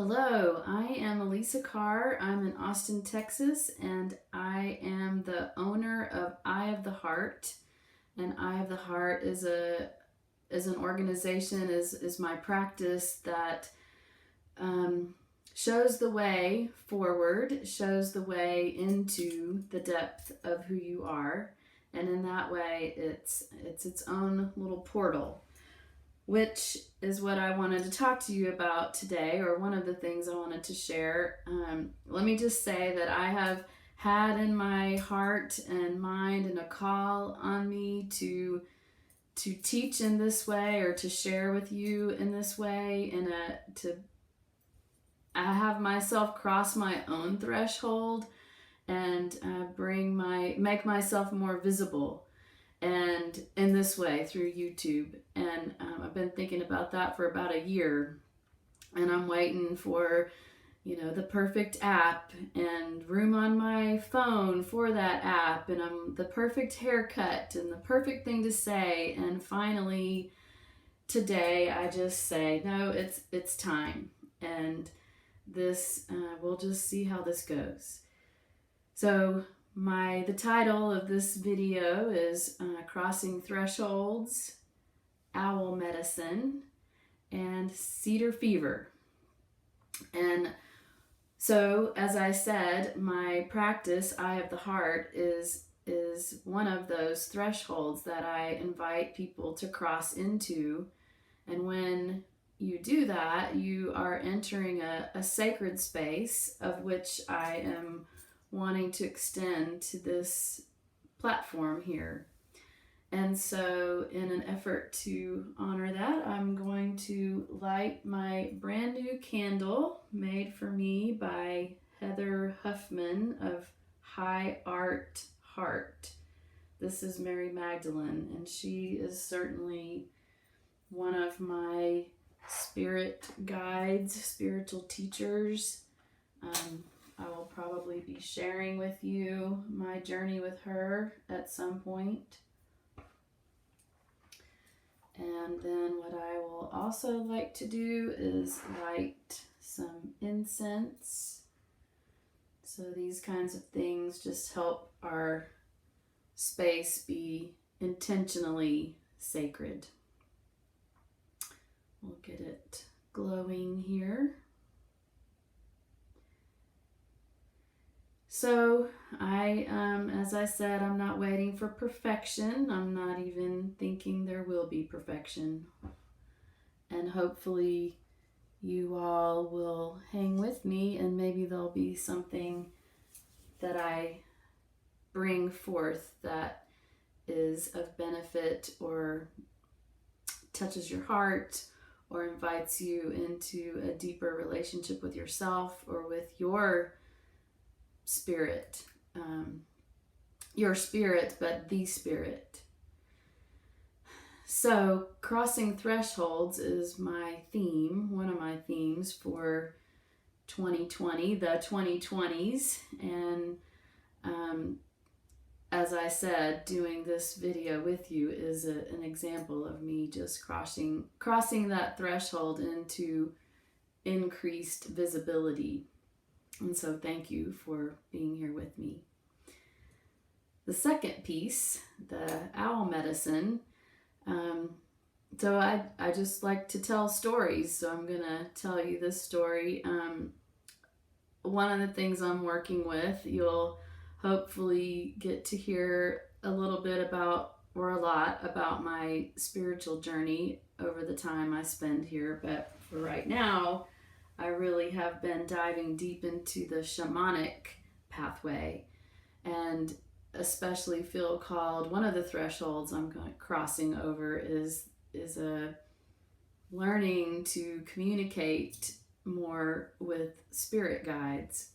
Hello, I am Elisa Carr. I'm in Austin, Texas, and I am the owner of Eye of the Heart. And Eye of the Heart is an organization, is my practice that shows the way forward, shows the way into the depth of who you are, and in that way, it's its own little portal, which is what I wanted to talk to you about today, or one of the things I wanted to share. Let me just say that I have had in my heart and mind and a call on me to teach in this way, or to share with you in this way, to I have myself cross my own threshold and make myself more visible, and in this way through YouTube. And I've been thinking about that for about a year, and I'm waiting for the perfect app and room on my phone for that app, and I'm the perfect haircut and the perfect thing to say. And finally today I just say, no, it's time, and this we'll just see how this goes. So the title of this video is Crossing Thresholds, Owl Medicine, and Cedar Fever. And so, as I said, my practice, Eye of the Heart, is one of those thresholds that I invite people to cross into. And when you do that, you are entering a sacred space, of which I am wanting to extend to this platform here. And so, in an effort to honor that, I'm going to light my brand new candle made for me by Heather Huffman of High Art Heart. This is Mary Magdalene, and she is certainly one of my spirit guides, spiritual teachers. I will probably be sharing with you my journey with her at some point. And then what I will also like to do is light some incense. So these kinds of things just help our space be intentionally sacred. We'll get it glowing here. So as I said, I'm not waiting for perfection. I'm not even thinking there will be perfection. And hopefully you all will hang with me, and maybe there'll be something that I bring forth that is of benefit, or touches your heart, or invites you into a deeper relationship with yourself or with your spirit. Your spirit, but the spirit. So, crossing thresholds is my theme, one of my themes for 2020, the 2020s. And as I said, doing this video with you is an example of me just crossing that threshold into increased visibility. And so thank you for being here with me. The second piece, the owl medicine. So I just like to tell stories. So I'm going to tell you this story. One of the things I'm working with, you'll hopefully get to hear a little bit about, or a lot about, my spiritual journey over the time I spend here. But for right now, I really have been diving deep into the shamanic pathway, and especially feel called, one of the thresholds I'm crossing over is a learning to communicate more with spirit guides.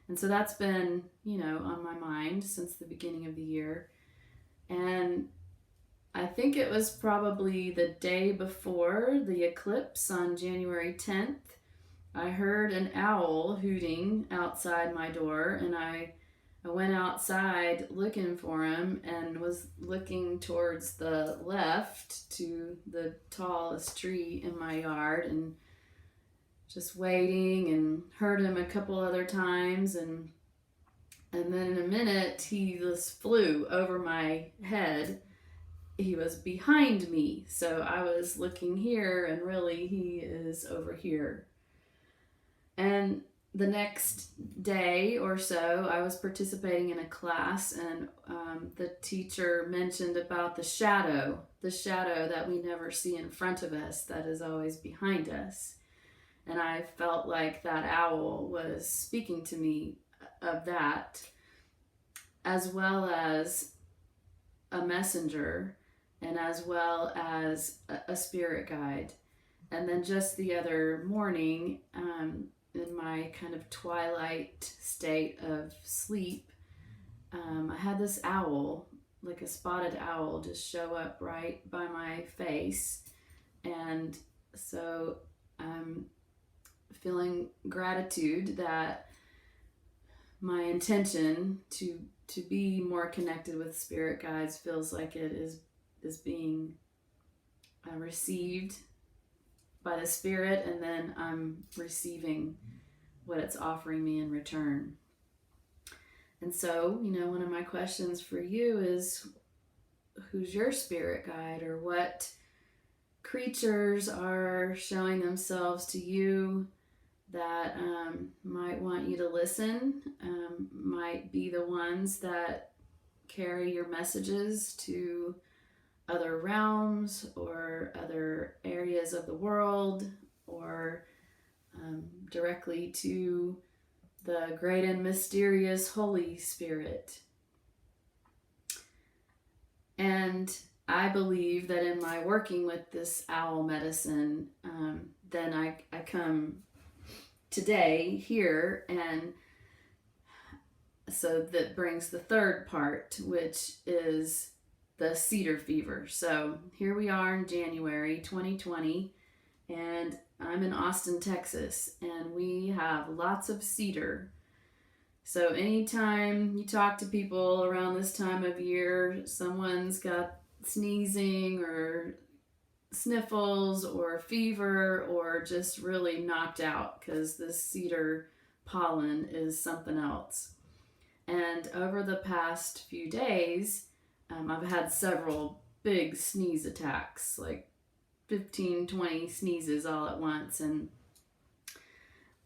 And so that's been, on my mind since the beginning of the year. And I think it was probably the day before the eclipse on January 10th. I heard an owl hooting outside my door, and I went outside looking for him, and was looking towards the left to the tallest tree in my yard, and just waiting, and heard him a couple other times, and then in a minute he just flew over my head. He was behind me, so I was looking here, and really he is over here. And the next day or so, I was participating in a class, and the teacher mentioned about the shadow that we never see in front of us, that is always behind us. And I felt like that owl was speaking to me of that, as well as a messenger, and as well as a spirit guide. And then just the other morning, in my kind of twilight state of sleep, I had this owl, like a spotted owl, just show up right by my face. And so I'm feeling gratitude that my intention to be more connected with spirit guides feels like it is being received by the spirit, and then I'm receiving what it's offering me in return. And so, one of my questions for you is, who's your spirit guide, or what creatures are showing themselves to you that might want you to listen, might be the ones that carry your messages to other realms or other areas of the world, or directly to the great and mysterious Holy Spirit. And I believe that in my working with this owl medicine, then I come today here, and so that brings the third part, which is the cedar fever. So here we are in January 2020, and I'm in Austin, Texas, and we have lots of cedar. So anytime you talk to people around this time of year, someone's got sneezing or sniffles or fever, or just really knocked out, because this cedar pollen is something else. And over the past few days, I've had several big sneeze attacks, like 15, 20 sneezes all at once. And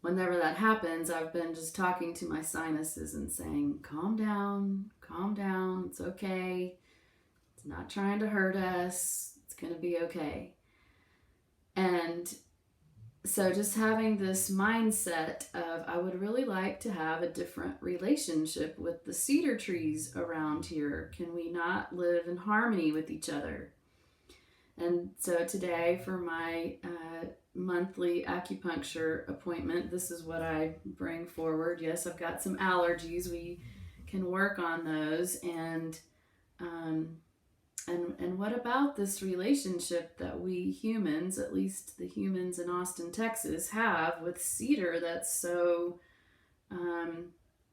whenever that happens, I've been just talking to my sinuses and saying, calm down, it's okay. It's not trying to hurt us. It's going to be okay. And so just having this mindset of, I would really like to have a different relationship with the cedar trees around here. Can we not live in harmony with each other? And so today, for my monthly acupuncture appointment, this is what I bring forward. Yes, I've got some allergies. We can work on those. And what about this relationship that we humans, at least the humans in Austin, Texas, have with cedar that's so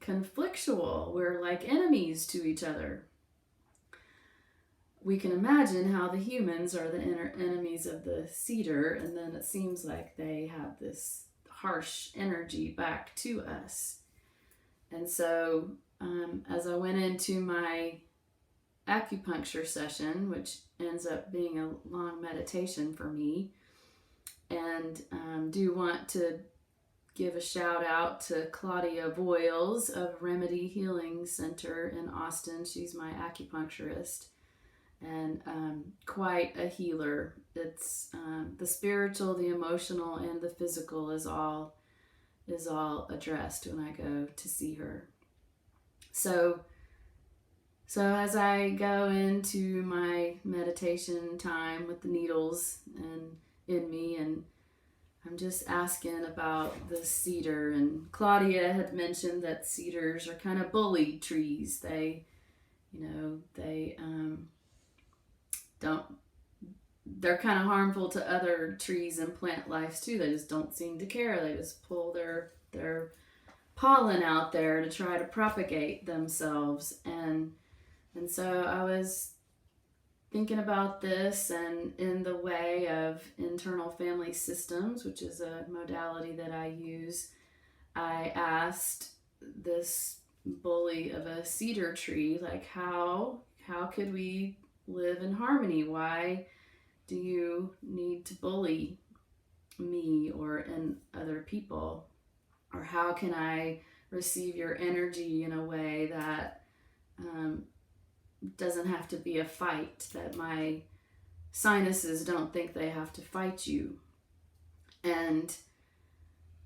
conflictual? We're like enemies to each other. We can imagine how the humans are the enemies of the cedar, and then it seems like they have this harsh energy back to us. And so as I went into my acupuncture session, which ends up being a long meditation for me, and do want to give a shout out to Claudia Voiles of Remedy Healing Center in Austin. She's my acupuncturist, and quite a healer. It's the spiritual, the emotional, and the physical is all addressed when I go to see her. So as I go into my meditation time with the needles and in me, and I'm just asking about the cedar, and Claudia had mentioned that cedars are kind of bully trees. They're kind of harmful to other trees and plant lives too. They just don't seem to care. They just pull their pollen out there to try to propagate themselves. And so I was thinking about this, and in the way of internal family systems, which is a modality that I use, I asked this bully of a cedar tree, like, how could we live in harmony? Why do you need to bully me or and other people? Or how can I receive your energy in a way that doesn't have to be a fight, that my sinuses don't think they have to fight you? And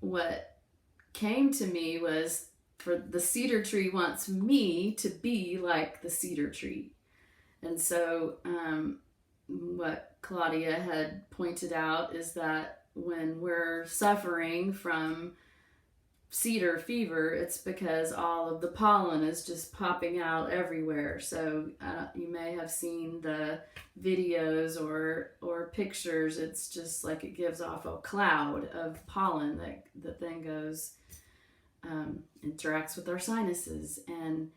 what came to me was, for the cedar tree wants me to be like the cedar tree. And so what Claudia had pointed out is that when we're suffering from cedar fever, it's because all of the pollen is just popping out everywhere. So you may have seen the videos or pictures. It's just like it gives off a cloud of pollen that then goes interacts with our sinuses, and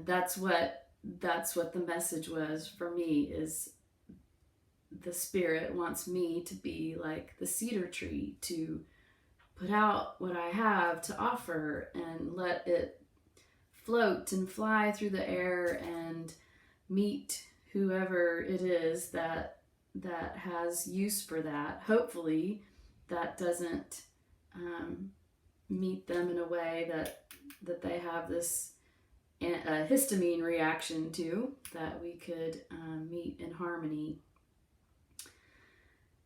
that's what the message was for me. Is the spirit wants me to be like the cedar tree, to put out what I have to offer and let it float and fly through the air and meet whoever it is that has use for that. Hopefully that doesn't meet them in a way that they have this histamine reaction to, that we could meet in harmony.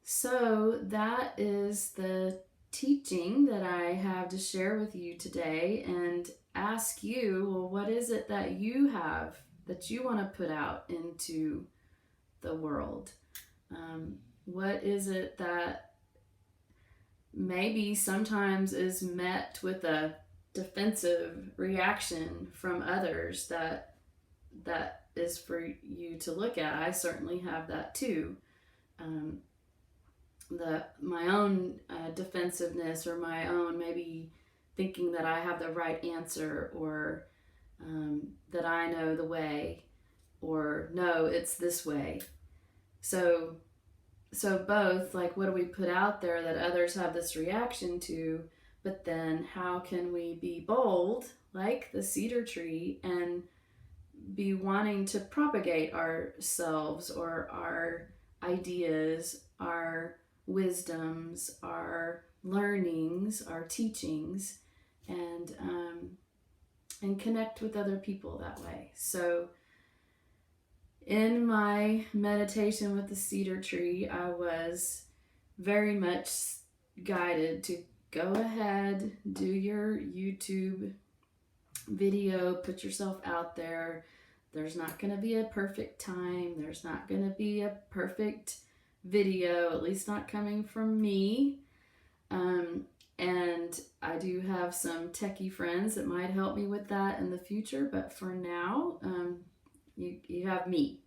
So that is the teaching that I have to share with you today, and ask you, well, what is it that you have that you want to put out into the world? What is it that maybe sometimes is met with a defensive reaction from others that is for you to look at? I certainly have that too. My own defensiveness, or my own maybe thinking that I have the right answer, or that I know the way, or no, it's this way. So both, like, what do we put out there that others have this reaction to, but then how can we be bold like the cedar tree and be wanting to propagate ourselves, or our ideas, our wisdoms, our learnings, our teachings, and connect with other people that way. So in my meditation with the cedar tree, I was very much guided to go ahead, do your YouTube video, put yourself out there. There's not going to be a perfect time. There's not going to be a perfect video, at least not coming from me. And I do have some techie friends that might help me with that in the future, but for now, you have me.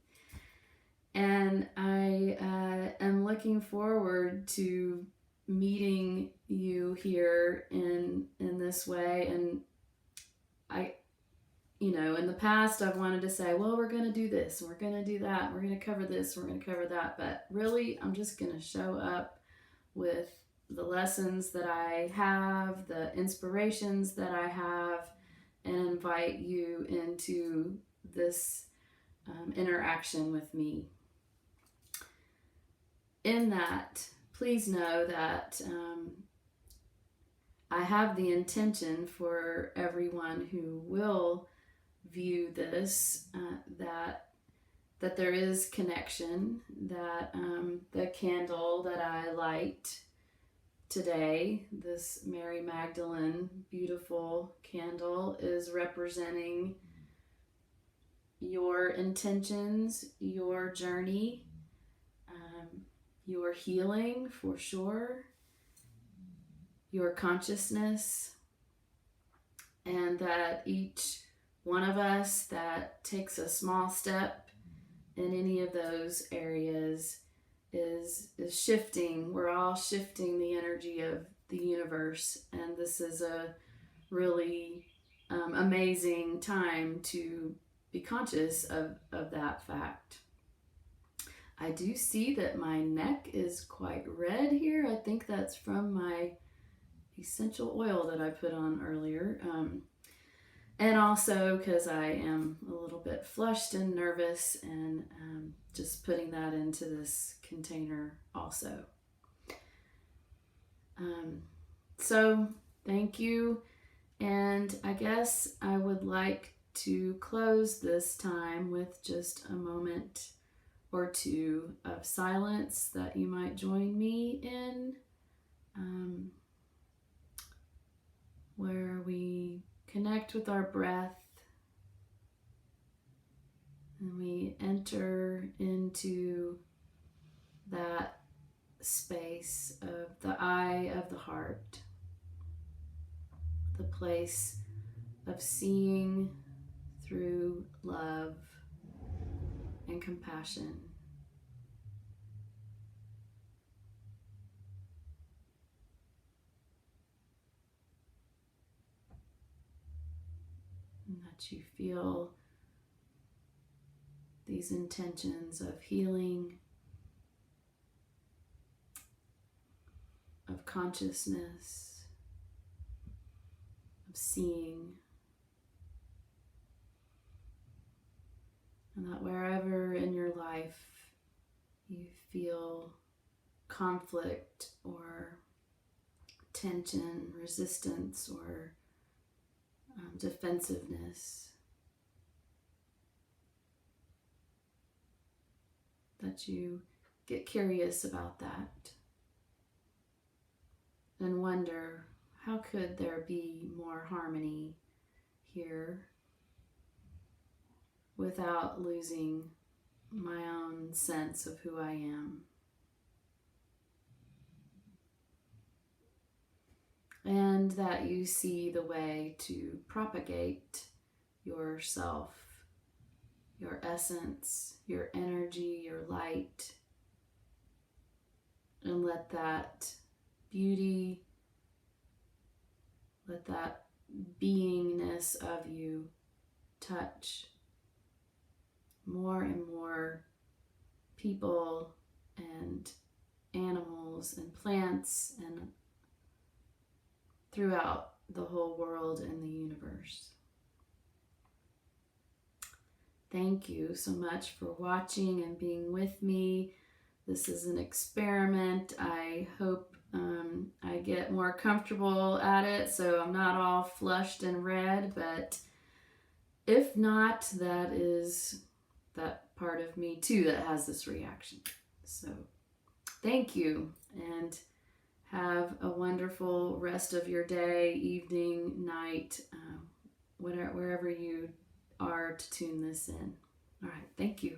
And I am looking forward to meeting you here in this way. And in the past, I've wanted to say, well, we're going to do this, and we're going to do that, and we're going to cover this, and we're going to cover that. But really, I'm just going to show up with the lessons that I have, the inspirations that I have, and invite you into this interaction with me. In that, please know that I have the intention for everyone who will view this, that there is connection, that the candle that I light today, this Mary Magdalene beautiful candle, is representing your intentions, your journey, your healing for sure, your consciousness, and that each one of us that takes a small step in any of those areas is shifting. We're all shifting the energy of the universe, and this is a really amazing time to be conscious of that fact. I do see that my neck is quite red here. I think that's from my essential oil that I put on earlier. And also because I am a little bit flushed and nervous, and just putting that into this container also. So thank you. And I guess I would like to close this time with just a moment or two of silence that you might join me in, where we connect with our breath and we enter into that space of the eye of the heart, the place of seeing through love and compassion. And that you feel these intentions of healing, of consciousness, of seeing, and that wherever in your life you feel conflict or tension, resistance, or defensiveness, that you get curious about that and wonder, how could there be more harmony here without losing my own sense of who I am? And that you see the way to propagate yourself, your essence, your energy, your light, and let that beauty, let that beingness of you touch more and more people and animals and plants and throughout the whole world and the universe. Thank you so much for watching and being with me. This is an experiment. I hope I get more comfortable at it so I'm not all flushed and red, but if not, that is that part of me too that has this reaction. So thank you, and have a wonderful rest of your day, evening, night, wherever you are to tune this in. All right, thank you.